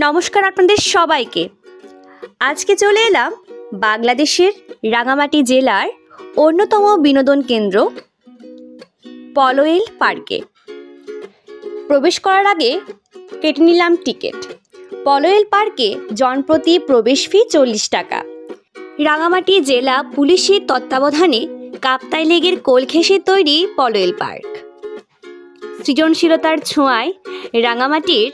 নমস্কার আপনাদের সবাইকে। আজকে চলে এলাম বাংলাদেশের রাঙামাটি জেলার অন্যতম বিনোদন কেন্দ্র পলওয়েল পার্কে। প্রবেশ করার আগে কেটে নিলাম টিকিট। পলওয়েল পার্কে জনপ্রতি প্রবেশ ফি 40 টাকা। রাঙামাটি জেলা পুলিশের তত্ত্বাবধানে কাপ্তাই লেকের কোল ঘেঁষে তৈরি পলওয়েল পার্ক। সৃজনশীলতার ছোঁয়ায় রাঙামাটির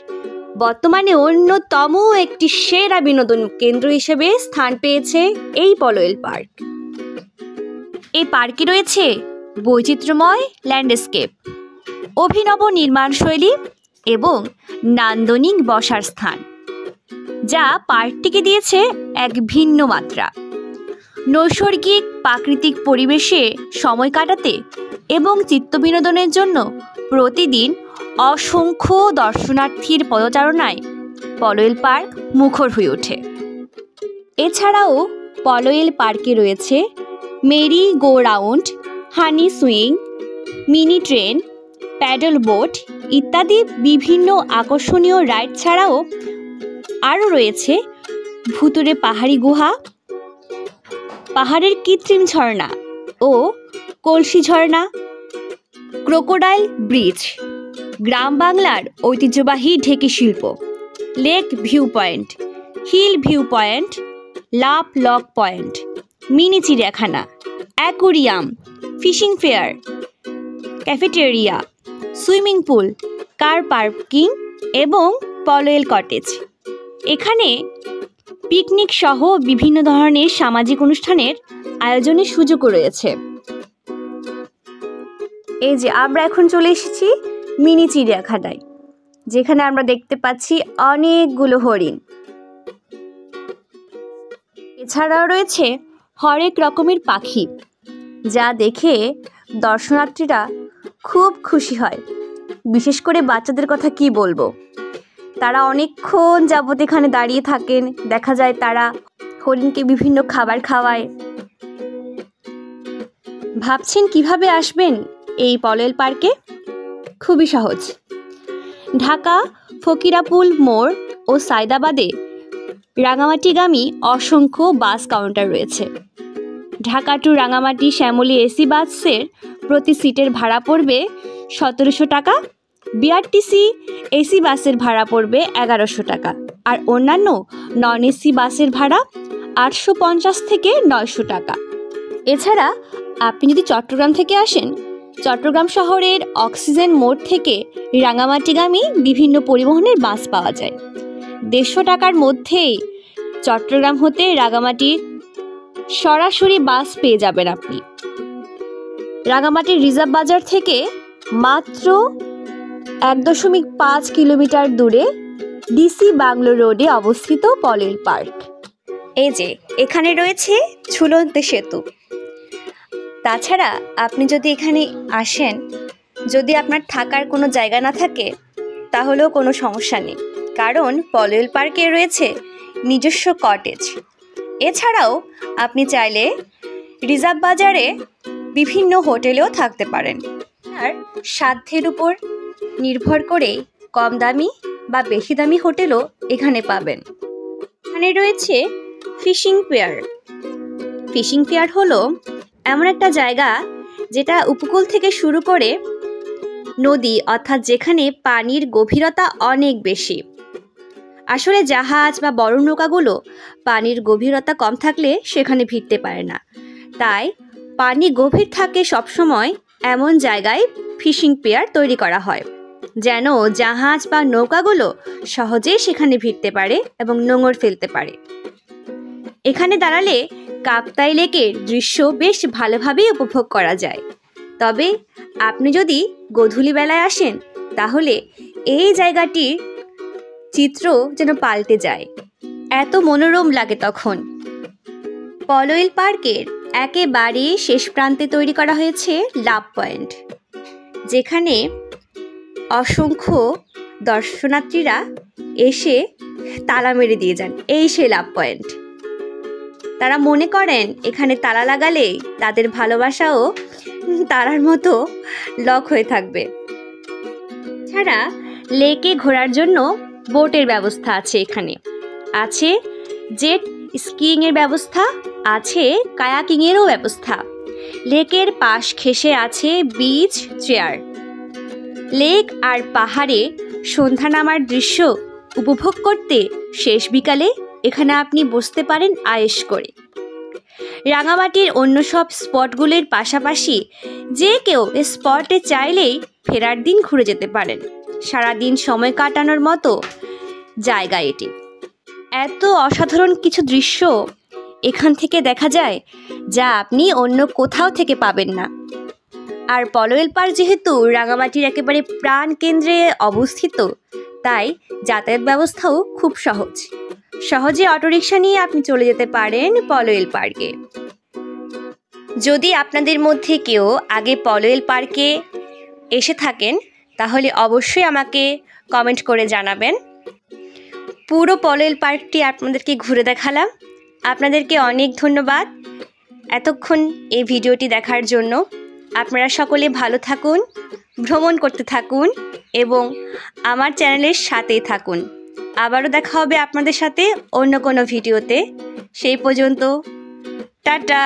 বর্তমানে অন্যতম একটি সেরা বিনোদন কেন্দ্র হিসেবে স্থান পেয়েছে এই পলওয়েল পার্ক। এই পার্কে রয়েছে বৈচিত্র্যময় ল্যান্ডস্কেপ, অভিনব নির্মাণশৈলী এবং নান্দনিক বসার স্থান, যা পার্কটিকে দিয়েছে এক ভিন্ন মাত্রা। নৈসর্গিক প্রাকৃতিক পরিবেশে সময় কাটাতে এবং চিত্তবিনোদনের জন্য প্রতিদিন অসংখ্য দর্শনার্থীর পদচারণায় পলওয়েল পার্ক মুখর হয়ে ওঠে। এছাড়াও পলওয়েল পার্কে রয়েছে মেরি গো রাউন্ড, হানি swing, mini train, pedal boat ইত্যাদি বিভিন্ন আকর্ষণীয় রাইড ছাড়াও আরও রয়েছে ভুতুড়ে পাহাড়ি গুহা, পাহাড়ের কৃত্রিম ঝর্ণা ও কলসি ঝর্ণা, ক্রোকোডাইল ব্রিজ, গ্রাম বাংলার ঐতিহ্যবাহী ঢেকি শিল্প, lake view point, hill view point, love lock point, mini চিড়িয়াখানা, aquarium, fishing fair, cafeteria, swimming pool, car parking এবং পলওয়েল কটেজ। এখানে পিকনিক সহ বিভিন্ন ধরনের সামাজিক অনুষ্ঠানের আয়োজনের সুযোগও রয়েছে। এই যে আমরা এখন চলে এসেছি মিনি চিড়িয়াখানায়, যেখানে আমরা দেখতে পাচ্ছি অনেকগুলো হরিণ। এছাড়াও রয়েছে হরেক রকমের পাখি, যা দেখে দর্শনার্থীরা খুব খুশি হয়। বিশেষ করে বাচ্চাদের কথা কি বলবো, তারা অনেকক্ষণ যাবত এখানে দাঁড়িয়ে থাকেন। দেখা যায় তারা হরিণকে বিভিন্ন খাবার খাওয়ায়। ভাবছেন কিভাবে আসবেন এই পলওয়েল পার্কে? খুবই সহজ। ঢাকা ফকিরাপুল মোড় ও সায়দাবাদে রাঙামাটিগামী অসংখ্য বাস কাউন্টার রয়েছে। ঢাকা টু রাঙামাটি শ্যামলী এসি বাসের প্রতি সিটের ভাড়া পড়বে 1700 টাকা, বিআরটিসি এসি বাসের ভাড়া পড়বে 1100 টাকা, আর অন্যান্য নন এসি বাসের ভাড়া 850 থেকে 900 টাকা। এছাড়া আপনি যদি চট্টগ্রাম থেকে আসেন, চট্টগ্রাম শহরের অক্সিজেন মোড় থেকে রাঙামাটিগামী বিভিন্ন পরিবহনের বাস পাওয়া যায়। 150 টাকার মধ্যেই চট্টগ্রাম হতে রাঙামাটির সরাসরি বাস পেয়ে যাবেন আপনি। রাঙামাটির রিজার্ভ বাজার থেকে মাত্র 1.5 কিলোমিটার দূরে ডিসি বাংলো রোডে অবস্থিত পলওয়েল পার্ক। এই যে এখানে রয়েছে ঝুলন্ত সেতু। তাছাড়া আপনি যদি এখানে আসেন, যদি আপনার থাকার কোনো জায়গা না থাকে তাহলেও কোনো সমস্যা নেই, কারণ পলওয়েল পার্কে রয়েছে নিজস্ব কটেজ। এছাড়াও আপনি চাইলে রিজার্ভ বাজারে বিভিন্ন হোটেলেও থাকতে পারেন। আর সাধ্যের উপর নির্ভর করে কম দামি বা বেশি দামি হোটেলও এখানে পাবেন। এখানে রয়েছে ফিশিং পিয়ার। ফিশিং পিয়ার হলো এমন একটা জায়গা যেটা উপকূল থেকে শুরু করে নদী, অর্থাৎ যেখানে পানির গভীরতা অনেক বেশি। আসলে জাহাজ বা বড় নৌকাগুলো পানির গভীরতা কম থাকলে সেখানে ভিড়তে পারে না, তাই পানি গভীর থাকে সবসময় এমন জায়গায় ফিশিং পিয়ার তৈরি করা হয়, যেন জাহাজ বা নৌকাগুলো সহজেই সেখানে ভিড়তে পারে এবং নোঙর ফেলতে পারে। এখানে দাঁড়ালে কাপ্তাই লেকের দৃশ্য বেশ ভালোভাবেই উপভোগ করা যায়। তবে আপনি যদি গোধূলি বেলায় আসেন, তাহলে এই জায়গাটির চিত্র যেন পাল্টে যায়, এত মনোরম লাগে তখন। পলওয়েল পার্কের একেবারে শেষ প্রান্তে তৈরি করা হয়েছে লাভ পয়েন্ট, যেখানে অসংখ্য দর্শনার্থীরা এসে তালা মেরে দিয়ে যান। এই সেই লাভ পয়েন্ট। তারা মনে করেন এখানে তালা লাগালে তাদের ভালোবাসাও তারার মতো লক হয়ে থাকবে। ছাড়া লেকে ঘোরার জন্য বোটের ব্যবস্থা আছে এখানে, আছে জেট স্কিইংয়ের ব্যবস্থা, আছে কায়াকিংয়েরও ব্যবস্থা। লেকের পাশ ঘেঁষে আছে বিচ চেয়ার। লেক আর পাহাড়ে সন্ধ্যা নামার দৃশ্য উপভোগ করতে শেষ বিকালে এখানে আপনি বসতে পারেন আয়েশ করে। রাঙামাটির অন্য সব স্পটগুলির পাশাপাশি যে কেউ স্পটে চাইলেই ফেরার দিন ঘুরে যেতে পারেন। সারাদিন সময় কাটানোর মতো জায়গা এটি। এত অসাধারণ কিছু দৃশ্য এখান থেকে দেখা যায় যা আপনি অন্য কোথাও থেকে পাবেন না। আর পলয়েল পার্ক যেহেতু রাঙামাটির একেবারে প্রাণ কেন্দ্রে অবস্থিত, তাই যাতায়াত ব্যবস্থাও খুব সহজে অটোরিকশা নিয়ে আপনি চলে যেতে পারেন পলয়েল পার্কে। যদি আপনাদের মধ্যে কেউ আগে পলয়েল পার্কে এসে থাকেন তাহলে অবশ্যই আমাকে কমেন্ট করে জানাবেন। পুরো পলয়েল পার্কটি আপনাদেরকে ঘুরে দেখালাম। আপনাদেরকে অনেক ধন্যবাদ এতক্ষণ এই ভিডিওটি দেখার জন্য। আপনারা সকলে ভালো থাকুন, ভ্রমণ করতে থাকুন এবং আমার চ্যানেলের সাথেই থাকুন। আবারও দেখা হবে আপনাদের সাথে অন্য কোনো ভিডিওতে। সেই পর্যন্ত টাটা।